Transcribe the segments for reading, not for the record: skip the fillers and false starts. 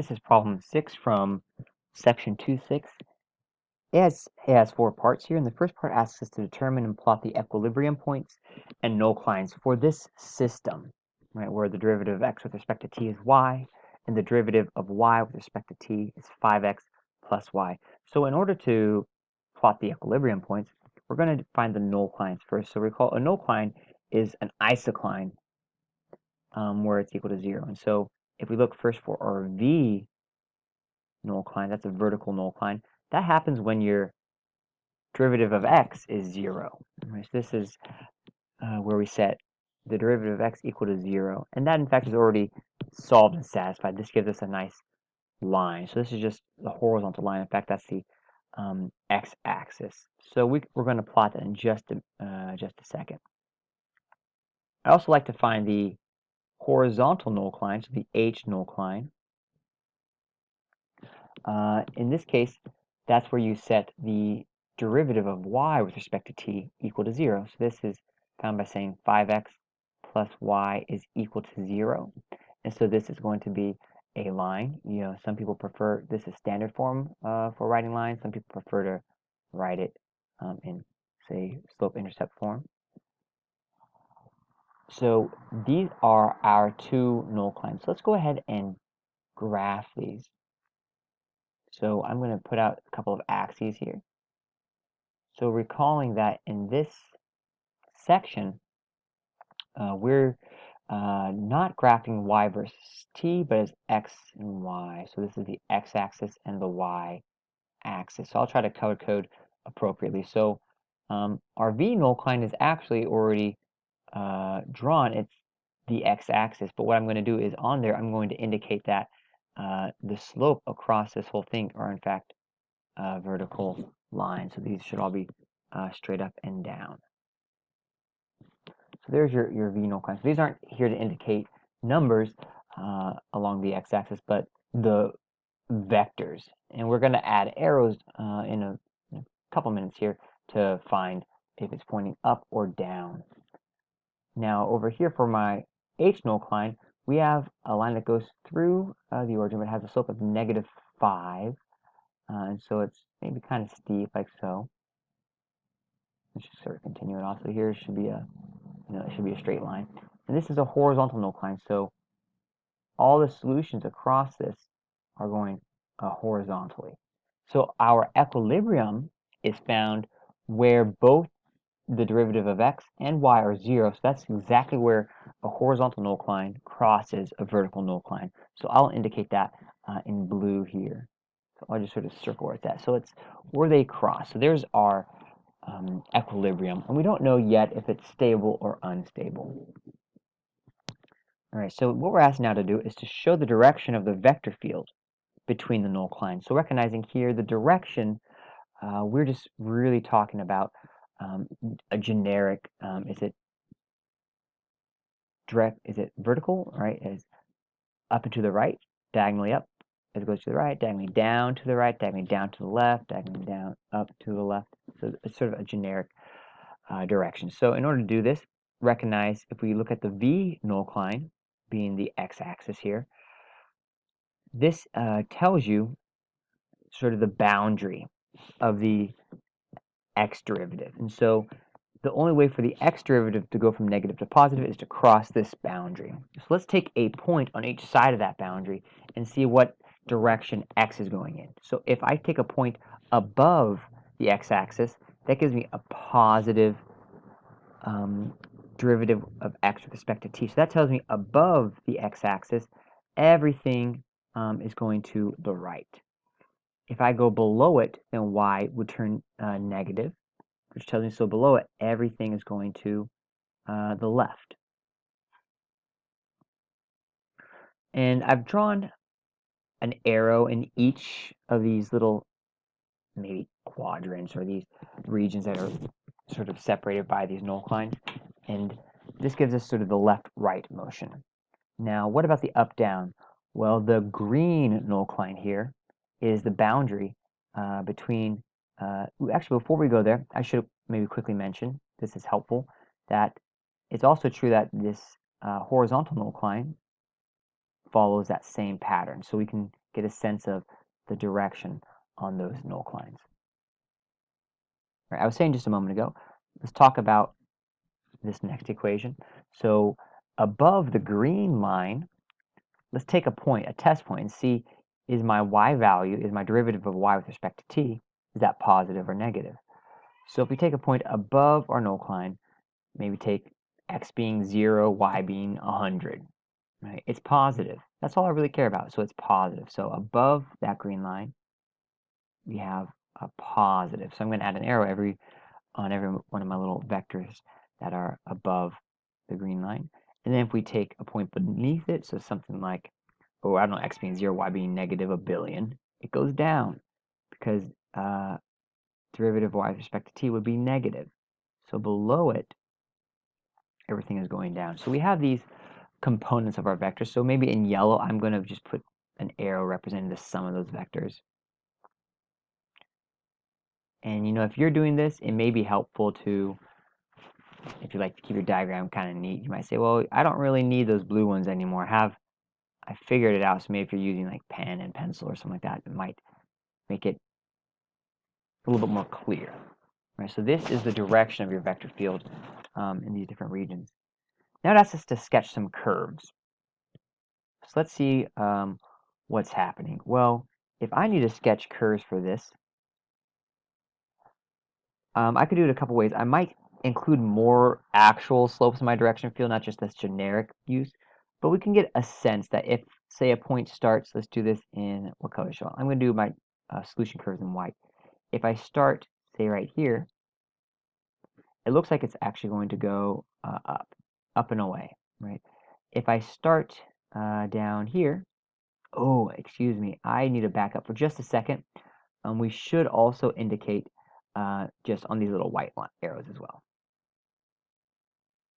This is problem 6 from section 2.6. It has 4 parts here, and the first part asks us to determine and plot the equilibrium points and null lines for this system, right, where the derivative of x with respect to t is y, and the derivative of y with respect to t is 5x plus y. So in order to plot the equilibrium points, we're going to find the null lines first. So recall a null line is an isocline where it's equal to 0. And so if we look first for our v null line, that's a vertical null line. That happens when your derivative of x is 0. Right? So this is where we set the derivative of x equal to 0. And that, in fact, is already solved and satisfied. This gives us a nice line. So this is just the horizontal line. In fact, that's the x-axis. So we're going to plot that in just a second. I also like to find the horizontal null line, so the h null line. In this case, that's where you set the derivative of y with respect to t equal to 0. So this is found by saying 5x plus y is equal to 0. And so this is going to be a line. You know, some people prefer this is standard form for writing lines. Some people prefer to write it in, say, slope-intercept form. So these are our two null lines. So let's go ahead and graph these. So I'm going to put out a couple of axes here. So recalling that in this section, we're not graphing y versus t, but as x and y. So this is the x-axis and the y-axis. So I'll try to color code appropriately. So our v null line is actually already drawn. It's the x-axis, but what I'm going to do is on there, I'm going to indicate that the slope across this whole thing are in fact vertical lines. So these should all be straight up and down. So there's your v null line. So these aren't here to indicate numbers along the x-axis, but the vectors. And we're going to add arrows in a couple minutes here to find if it's pointing up or down. Now over here for my h null line, we have a line that goes through the origin, but has a slope of -5. And so it's maybe kind of steep, like so. Let's just sort of continue it off. So here should be a, it should be a straight line. And this is a horizontal null line. So all the solutions across this are going horizontally. So our equilibrium is found where both the derivative of x and y are 0. So that's exactly where a horizontal null line crosses a vertical null line. So I'll indicate that in blue here. So I'll just sort of circle where it's at. So it's where they cross. So there's our equilibrium. And we don't know yet if it's stable or unstable. All right, so what we're asked now to do is to show the direction of the vector field between the null lines. So recognizing here the direction, we're just really talking about a generic, is it vertical, right? Is up and to the right, diagonally up, as it goes to the right, diagonally down to the right, diagonally down to the left, diagonally down, up to the left. So it's sort of a generic direction. So in order to do this, recognize if we look at the v null line, being the x-axis here, this tells you sort of the boundary of the x derivative. And so the only way for the x derivative to go from negative to positive is to cross this boundary. So let's take a point on each side of that boundary and see what direction x is going in. So if I take a point above the x-axis, that gives me a positive derivative of x with respect to t. So that tells me above the x-axis, everything is going to the right. If I go below it, then y would turn negative, which tells me so below it, everything is going to the left. And I've drawn an arrow in each of these little maybe quadrants or these regions that are sort of separated by these null lines. And this gives us sort of the left-right motion. Now, what about the up-down? Well, the green null line here is the boundary between, actually, before we go there, I should maybe quickly mention, this is helpful, that it's also true that this horizontal null line follows that same pattern. So we can get a sense of the direction on those null lines. Right, I was saying just a moment ago, let's talk about this next equation. So above the green line, let's take a point, a test point, and see, is my y value, is my derivative of y with respect to t, is that positive or negative? So if we take a point above our null line, maybe take x being 0, y being 100, right? It's positive. That's all I really care about. So it's positive. So above that green line, we have a positive. So I'm going to add an arrow on every one of my little vectors that are above the green line. And then if we take a point beneath it, so something like, oh, I don't know, x being 0, y being negative a billion, it goes down because derivative of y with respect to t would be negative. So below it, everything is going down. So we have these components of our vectors. So maybe in yellow, I'm going to just put an arrow representing the sum of those vectors. And if you're doing this, it may be helpful to, if you like to keep your diagram kind of neat, you might say, well, I don't really need those blue ones anymore. I figured it out. So maybe if you're using like pen and pencil or something like that, it might make it a little bit more clear. Right? So this is the direction of your vector field in these different regions. Now it asks us to sketch some curves. So let's see what's happening. Well, if I need to sketch curves for this, I could do it a couple ways. I might include more actual slopes in my direction field, not just this generic use, but we can get a sense that if, say, a point starts, let's do this in, what color shall I'm going to do my solution curves in white. If I start, say, right here, it looks like it's actually going to go up and away, right? If I start down here, oh, excuse me, I need to back up for just a second. We should also indicate just on these little white arrows as well.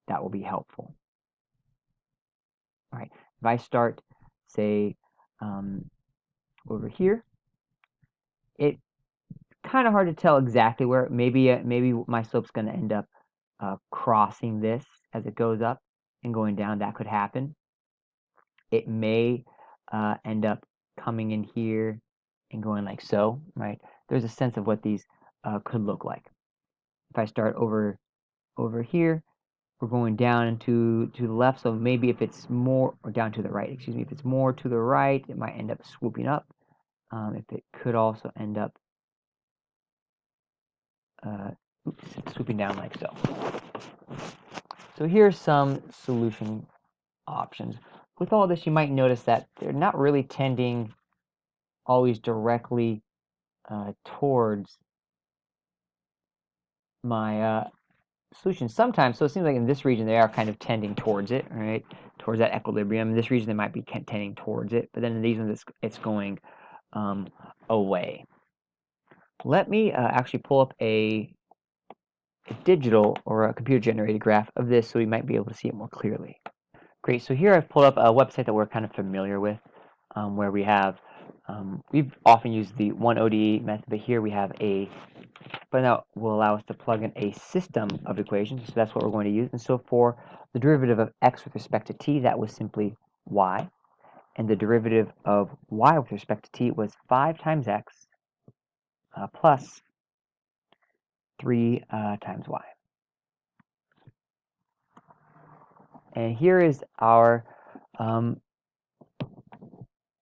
That will be helpful. All right, if I start, say, over here, it's kind of hard to tell exactly where. Maybe my slope's going to end up crossing this as it goes up and going down. That could happen. It may end up coming in here and going like so, right? There's a sense of what these could look like. If I start over here, we're going down to the left, so maybe if it's more, or down to the right, excuse me, if it's more to the right, it might end up swooping up. If it could also end up swooping down like so. So here's some solution options. With all this, you might notice that they're not really tending always directly towards my solution sometimes. So it seems like in this region they are kind of tending towards it, right? Towards that equilibrium. In this region they might be tending towards it, but then in these ones it's going away. Let me actually pull up a digital or a computer-generated graph of this so we might be able to see it more clearly. Great. So here I've pulled up a website that we're kind of familiar with, where we have we've often used the 1ODE method, but here we have but now will allow us to plug in a system of equations, so that's what we're going to use. And so for the derivative of x with respect to t, that was simply y, and the derivative of y with respect to t was 5 times x plus 3 times y. And here is our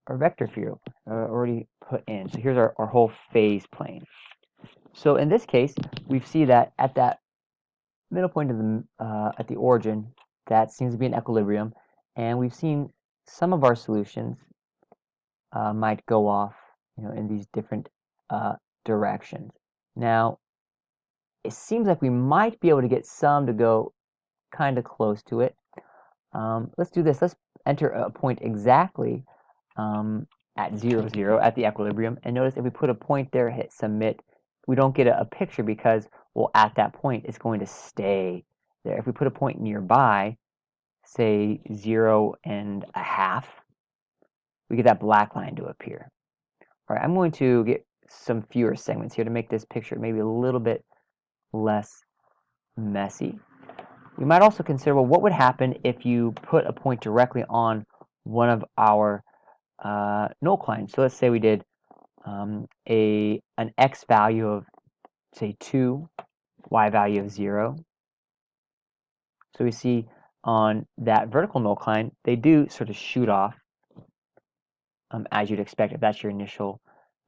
vector field already put in. So here's our whole phase plane. So in this case, we see that at that middle point of at the origin, that seems to be an equilibrium, and we've seen some of our solutions might go off, in these different directions. Now, it seems like we might be able to get some to go kind of close to it. Let's do this. Let's enter a point exactly at 0, 0 at the equilibrium, and notice if we put a point there, hit submit, we don't get a picture because, well, at that point it's going to stay there. If we put a point nearby, say 0.5, we get that black line to appear. All right, I'm going to get some fewer segments here to make this picture maybe a little bit less messy. We might also consider, well, what would happen if you put a point directly on one of our nullcline. So let's say we did an x value of, say, 2, y value of 0. So we see on that vertical nullcline, they do sort of shoot off as you'd expect if that's your initial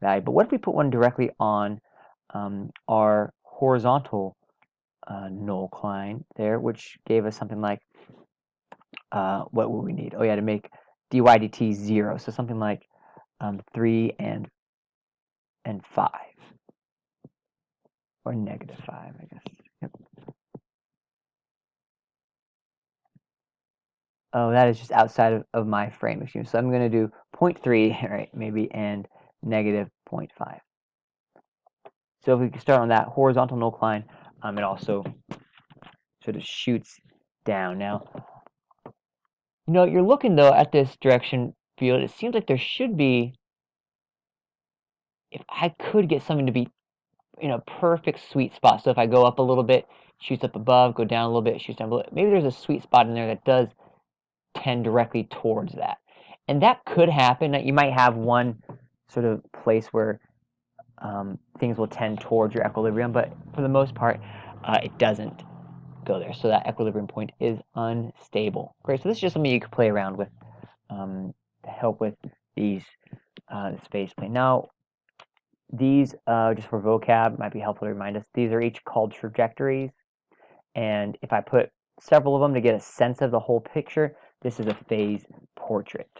value. But what if we put one directly on our horizontal nullcline there, which gave us something like, what would we need? Oh yeah, to make dy dt 0. So something like 3 and 5. Or negative 5, I guess. Yep. Oh, that is just outside of my frame, excuse me. So I'm going to do 0.3, right, maybe, and negative 0.5. So if we can start on that horizontal nullcline, it also sort of shoots down. Now, you're looking, though, at this direction field. It seems like there should be, if I could get something to be perfect sweet spot. So if I go up a little bit, shoots up above, go down a little bit, shoots down below. Maybe there's a sweet spot in there that does tend directly towards that. And that could happen. You might have one sort of place where things will tend towards your equilibrium, but for the most part, it doesn't go there. So that equilibrium point is unstable. Great. So this is just something you could play around with to help with these this phase plane. Now, these, just for vocab, might be helpful to remind us, these are each called trajectories. And if I put several of them to get a sense of the whole picture, this is a phase portrait.